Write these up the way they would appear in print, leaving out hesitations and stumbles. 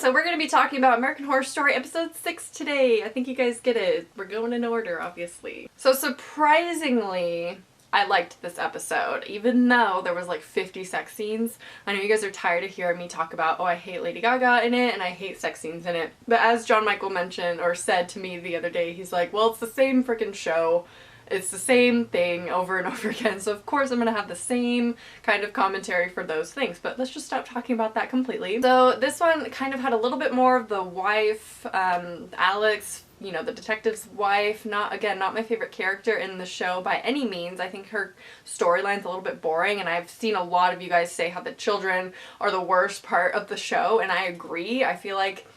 so we're going to be talking about American Horror Story episode 6 today. I think you guys get it. We're going in order, obviously. So surprisingly, I liked this episode, even though there was like 50 sex scenes. I know you guys are tired of hearing me talk about, oh, I hate Lady Gaga in it and I hate sex scenes in it. But as John Michael mentioned or said to me the other day, he's like, well, it's the same freaking show. It's the same thing over and over again, so of course I'm gonna have the same kind of commentary for those things, but let's just stop talking about that completely. So this one kind of had a little bit more of the wife, Alex, you know, the detective's wife. Not my favorite character in the show by any means. I think her storyline's a little bit boring, and I've seen a lot of you guys say how the children are the worst part of the show, and I agree. I feel like,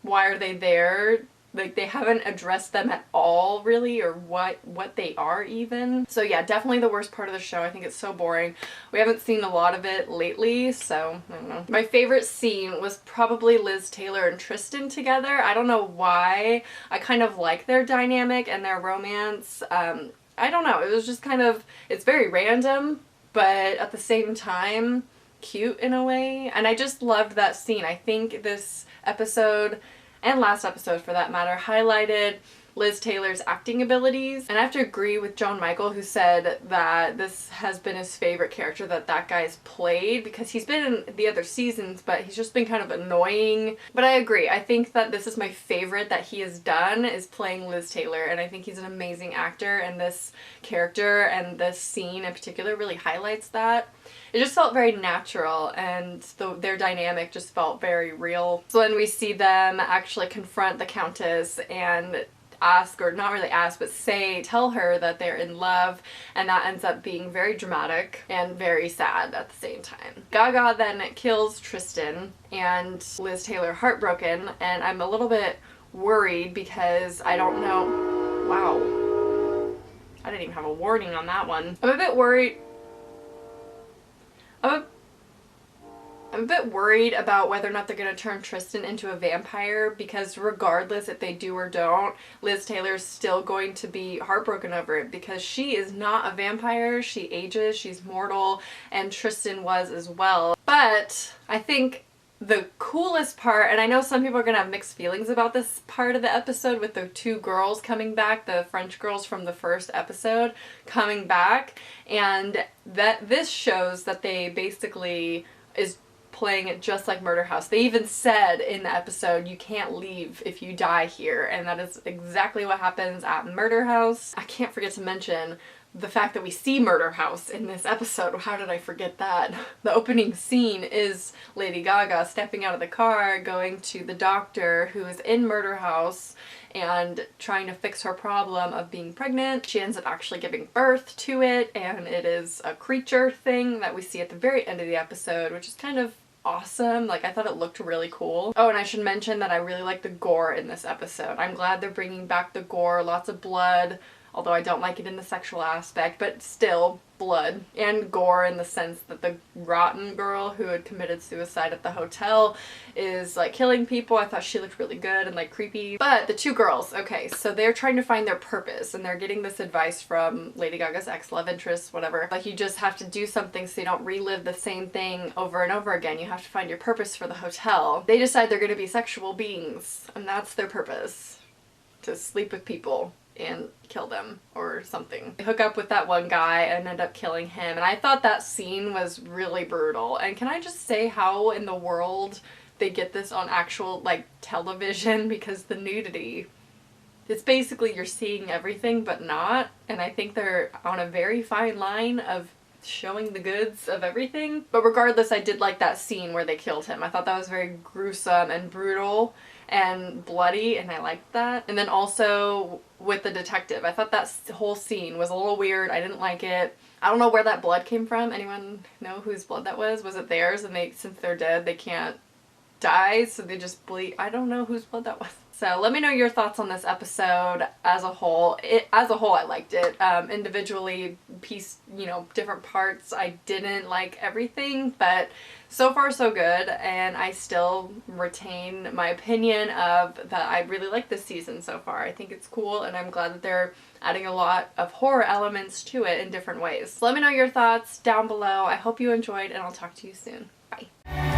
why are they there? Like, they haven't addressed them at all, really, or what they are, even. So yeah, definitely the worst part of the show. I think it's so boring. We haven't seen a lot of it lately, so I don't know. My favorite scene was probably Liz Taylor and Tristan together. I don't know why. I kind of like their dynamic and their romance. I don't know. It was just kind of, it's very random, but at the same time, cute in a way. And I just loved that scene. I think this episode, and last episode for that matter, highlighted Liz Taylor's acting abilities. And I have to agree with John Michael, who said that this has been his favorite character that guy's played, because he's been in the other seasons, but he's just been kind of annoying. But I agree. I think that this is my favorite that he has done, is playing Liz Taylor, and I think he's an amazing actor, and this character and this scene in particular really highlights that. It just felt very natural, and their dynamic just felt very real. So when we see them actually confront the Countess and ask, or not really ask, but tell her that they're in love, and that ends up being very dramatic and very sad at the same time. Gaga then kills Tristan, and Liz Taylor heartbroken, and I'm a little bit worried because I don't know. Wow. I didn't even have a warning on that one. I'm a bit worried. I'm a bit worried about whether or not they're going to turn Tristan into a vampire, because regardless if they do or don't, Liz Taylor's still going to be heartbroken over it, because she is not a vampire. She ages, she's mortal, and Tristan was as well. But I think the coolest part, and I know some people are going to have mixed feelings about this part of the episode with the two girls coming back, the French girls from the first episode coming back, and that this shows that they basically is playing it just like Murder House. They even said in the episode, you can't leave if you die here, and that is exactly what happens at Murder House. I can't forget to mention the fact that we see Murder House in this episode. How did I forget that? The opening scene is Lady Gaga stepping out of the car, going to the doctor who is in Murder House and trying to fix her problem of being pregnant. She ends up actually giving birth to it, and it is a creature thing that we see at the very end of the episode, which is kind of awesome. Like, I thought it looked really cool. Oh, and I should mention that I really like the gore in this episode. I'm glad they're bringing back the gore, lots of blood, although I don't like it in the sexual aspect, but still blood and gore in the sense that the rotten girl who had committed suicide at the hotel is like killing people. I thought she looked really good and like creepy. But the two girls, okay, so they're trying to find their purpose, and they're getting this advice from Lady Gaga's ex-love interest, whatever. Like, you just have to do something so you don't relive the same thing over and over again. You have to find your purpose for the hotel. They decide they're going to be sexual beings, and that's their purpose. To sleep with people and kill them or something. They hook up with that one guy and end up killing him, and I thought that scene was really brutal. And can I just say, how in the world they get this on actual like television? Because the nudity, it's basically you're seeing everything but not, and I think they're on a very fine line of showing the goods of everything. But regardless, I did like that scene where they killed him. I thought that was very gruesome and brutal and bloody, and I liked that. And then also with the detective, I thought that whole scene was a little weird. I didn't like it. I don't know where that blood came from. Anyone know whose blood that was? Was it theirs, and since they're dead they can't die, so they just bleed? I don't know whose blood that was. So let me know your thoughts on this episode as a whole. As a whole, I liked it. Individually, different parts, I didn't like everything, but so far so good, and I still retain my opinion of that I really like this season so far. I think it's cool, and I'm glad that they're adding a lot of horror elements to it in different ways. So let me know your thoughts down below. I hope you enjoyed, and I'll talk to you soon. Bye.